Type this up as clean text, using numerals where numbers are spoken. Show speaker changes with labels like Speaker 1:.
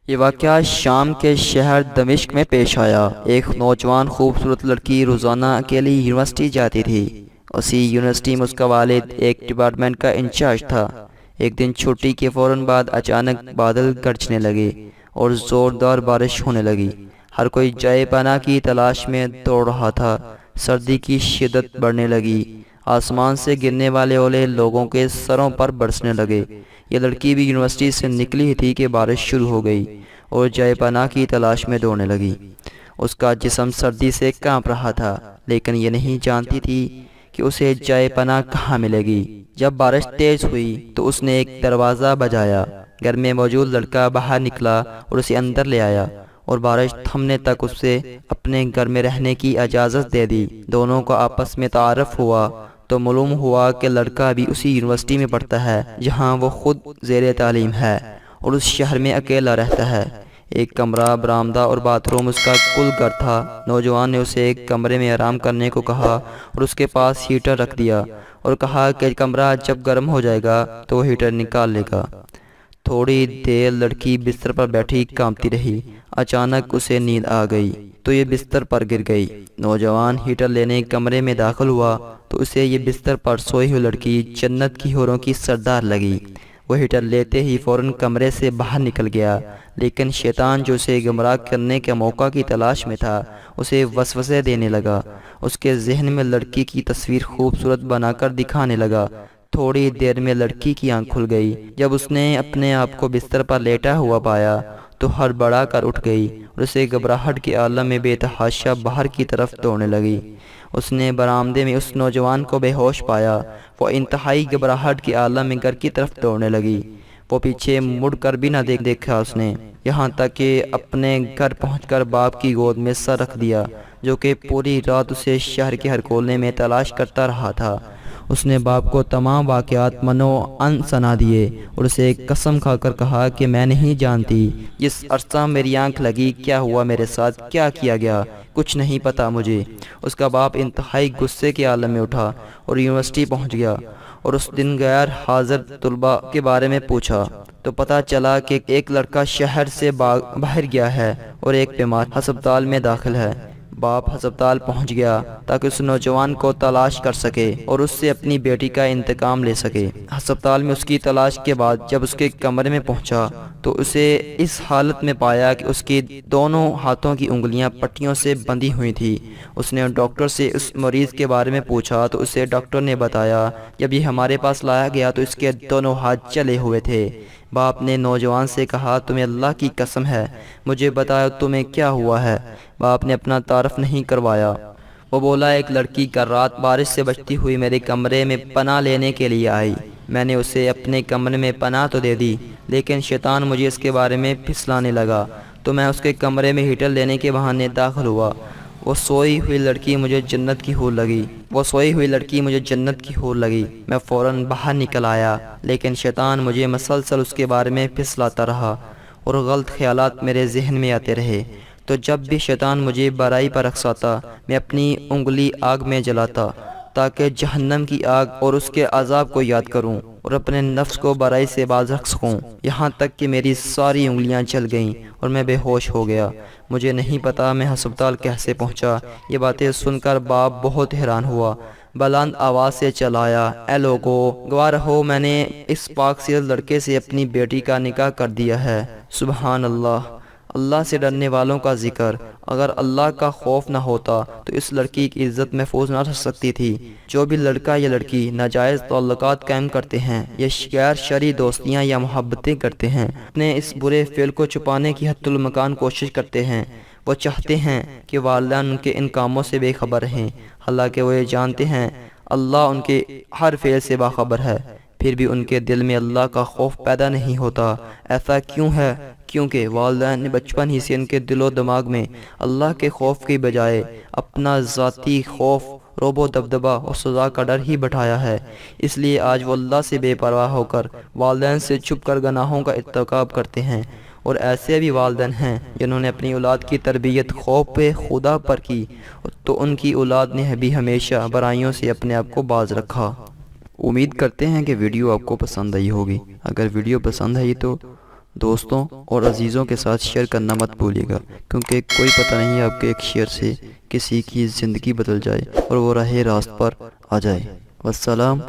Speaker 1: یہ واقعہ شام کے شہر دمشق میں پیش آیا۔ ایک نوجوان خوبصورت لڑکی روزانہ اکیلی یونیورسٹی جاتی تھی۔ اسی یونیورسٹی میں اس کا والد ایک ڈپارٹمنٹ کا انچارج تھا۔ ایک دن چھٹی کے فوراً بعد اچانک بادل گرجنے لگے اور زوردار بارش ہونے لگی۔ ہر کوئی جائے پناہ کی تلاش میں دوڑ رہا تھا۔ سردی کی شدت بڑھنے لگی۔ آسمان سے گرنے والے اولے لوگوں کے سروں پر برسنے لگے۔ یہ لڑکی بھی یونیورسٹی سے نکلی تھی کہ بارش شروع ہو گئی اور جائے پناہ کی تلاش میں دوڑنے لگی۔ اس کا جسم سردی سے کانپ رہا تھا، لیکن یہ نہیں جانتی تھی کہ اسے جائے پناہ کہاں ملے گی۔ جب بارش تیز ہوئی تو اس نے ایک دروازہ بجایا۔ گھر میں موجود لڑکا باہر نکلا اور اسے اندر لے آیا اور بارش تھمنے تک اسے اپنے گھر میں رہنے کی اجازت دے دی۔ دونوں کو آپس میں تعارف ہوا تو معلوم ہوا کہ لڑکا بھی اسی یونیورسٹی میں پڑھتا ہے جہاں وہ خود زیر تعلیم ہے اور اس شہر میں اکیلا رہتا ہے۔ ایک کمرہ، برآمدہ اور باتھ روم اس کا کل گھر تھا۔ نوجوان نے اسے ایک کمرے میں آرام کرنے کو کہا اور اس کے پاس ہیٹر رکھ دیا اور کہا کہ کمرہ جب گرم ہو جائے گا تو وہ ہیٹر نکال لے گا۔ تھوڑی دیر لڑکی بستر پر بیٹھی کانپتی رہی۔ اچانک اسے نیند آ گئی تو یہ بستر پر گر گئی۔ نوجوان ہیٹر لینے کمرے میں داخل ہوا تو اسے یہ بستر پر سوئی ہوئی لڑکی جنت کی حوروں کی سردار لگی۔ وہ ہیٹر لیتے ہی فوراً کمرے سے باہر نکل گیا، لیکن شیطان جو اسے گمراہ کرنے کے موقع کی تلاش میں تھا اسے وسوسے دینے لگا۔ اس کے ذہن میں لڑکی کی تصویر خوبصورت بنا کر دکھانے لگا۔ تھوڑی دیر میں لڑکی کی آنکھ کھل گئی۔ جب اس نے اپنے آپ کو بستر پر لیٹا ہوا پایا تو ہڑبڑا کر اٹھ گئی اور اسے گھبراہٹ کے عالم میں بے تحاشا باہر کی طرف دوڑنے لگی۔ اس نے برآمدے میں اس نوجوان کو بے ہوش پایا۔ وہ انتہائی گھبراہٹ کے عالم میں گھر کی طرف دوڑنے لگی۔ وہ پیچھے مڑ کر بھی نہ دیکھا اس نے، یہاں تک کہ اپنے گھر پہنچ کر باپ کی گود میں سر رکھ دیا، جو کہ پوری رات اسے شہر کے ہر کونے میں تلاش کرتا رہا تھا۔ اس نے باپ کو تمام واقعات منو ان سنا دیے اور اسے قسم کھا کر کہا کہ میں نہیں جانتی جس عرصہ میری آنکھ لگی کیا ہوا میرے ساتھ، کیا کیا گیا، کچھ نہیں پتا مجھے۔ اس کا باپ انتہائی غصے کے عالم میں اٹھا اور یونیورسٹی پہنچ گیا اور اس دن غیر حاضر طلباء کے بارے میں پوچھا تو پتا چلا کہ ایک لڑکا شہر سے باہر گیا ہے اور ایک بیمار ہسپتال میں داخل ہے۔ باپ ہسپتال پہنچ گیا تاکہ اس نوجوان کو تلاش کر سکے اور اس سے اپنی بیٹی کا انتقام لے سکے۔ ہسپتال میں اس کی تلاش کے بعد جب اس کے کمرے میں پہنچا تو اسے اس حالت میں پایا کہ اس کی دونوں ہاتھوں کی انگلیاں پٹیوں سے بندھی ہوئی تھی۔ اس نے ڈاکٹر سے اس مریض کے بارے میں پوچھا تو اسے ڈاکٹر نے بتایا جب یہ ہمارے پاس لایا گیا تو اس کے دونوں ہاتھ جلے ہوئے تھے۔ باپ نے نوجوان سے کہا تمہیں اللہ کی قسم ہے مجھے بتاؤ تمہیں کیا ہوا ہے۔ باپ نے اپنا تعارف نہیں کروایا۔ وہ بولا ایک لڑکی کل رات بارش سے بچتی ہوئی میرے کمرے میں پناہ لینے کے لیے آئی۔ میں نے اسے اپنے کمرے میں پناہ تو دے دی، لیکن شیطان مجھے اس کے بارے میں پھسلانے لگا تو میں اس کے کمرے میں ہیٹر لینے کے بہانے داخل ہوا۔ وہ سوئی ہوئی لڑکی مجھے جنت کی حور لگی۔ میں فوراً باہر نکل آیا، لیکن شیطان مجھے مسلسل اس کے بارے میں پھسلاتا رہا اور غلط خیالات میرے ذہن میں آتے رہے۔ تو جب بھی شیطان مجھے برائی پر اکساتا میں اپنی انگلی آگ میں جلاتا تاکہ جہنم کی آگ اور اس کے عذاب کو یاد کروں اور اپنے نفس کو برائی سے باز رکھ سکوں، یہاں تک کہ میری ساری انگلیاں جل گئیں اور میں بے ہوش ہو گیا۔ مجھے نہیں پتا میں ہسپتال کیسے پہنچا۔ یہ باتیں سن کر باپ بہت حیران ہوا۔ بلند آواز سے چلایا اے لوگو، گواہ رہو میں نے اس پاک سیرت لڑکے سے اپنی بیٹی کا نکاح کر دیا ہے۔ سبحان اللہ۔ اللہ سے ڈرنے والوں کا ذکر۔ اگر اللہ کا خوف نہ ہوتا تو اس لڑکی کی عزت محفوظ نہ رہ سکتی تھی۔ جو بھی لڑکا یا لڑکی ناجائز تعلقات قائم کرتے ہیں یا غیر شرعی دوستیاں یا محبتیں کرتے ہیں، اپنے اس برے فعل کو چھپانے کی حتی المکان کوشش کرتے ہیں۔ وہ چاہتے ہیں کہ والدین ان کے ان کاموں سے بے خبر رہیں، حالانکہ وہ یہ جانتے ہیں اللہ ان کے ہر فعل سے باخبر ہے، پھر بھی ان کے دل میں اللہ کا خوف پیدا نہیں ہوتا۔ ایسا کیوں ہے؟ کیونکہ والدین نے بچپن ہی سے ان کے دل و دماغ میں اللہ کے خوف کی بجائے اپنا ذاتی خوف، رعب و دبدبہ اور سزا کا ڈر ہی بٹھایا ہے۔ اس لیے آج وہ اللہ سے بے پرواہ ہو کر والدین سے چھپ کر گناہوں کا ارتکاب کرتے ہیں۔ اور ایسے بھی والدین ہیں جنہوں نے اپنی اولاد کی تربیت خوف خدا پر کی تو ان کی اولاد نے بھی ہمیشہ برائیوں سے اپنے آپ کو باز رکھا۔ امید کرتے ہیں کہ ویڈیو آپ کو پسند آئی ہوگی۔ اگر ویڈیو پسند آئی تو دوستوں اور عزیزوں کے ساتھ شیئر کرنا مت بھولیے گا، کیونکہ کوئی پتہ نہیں آپ کے ایک شیئر سے کسی کی زندگی بدل جائے اور وہ راہ راست پر آ جائے۔ والسلام۔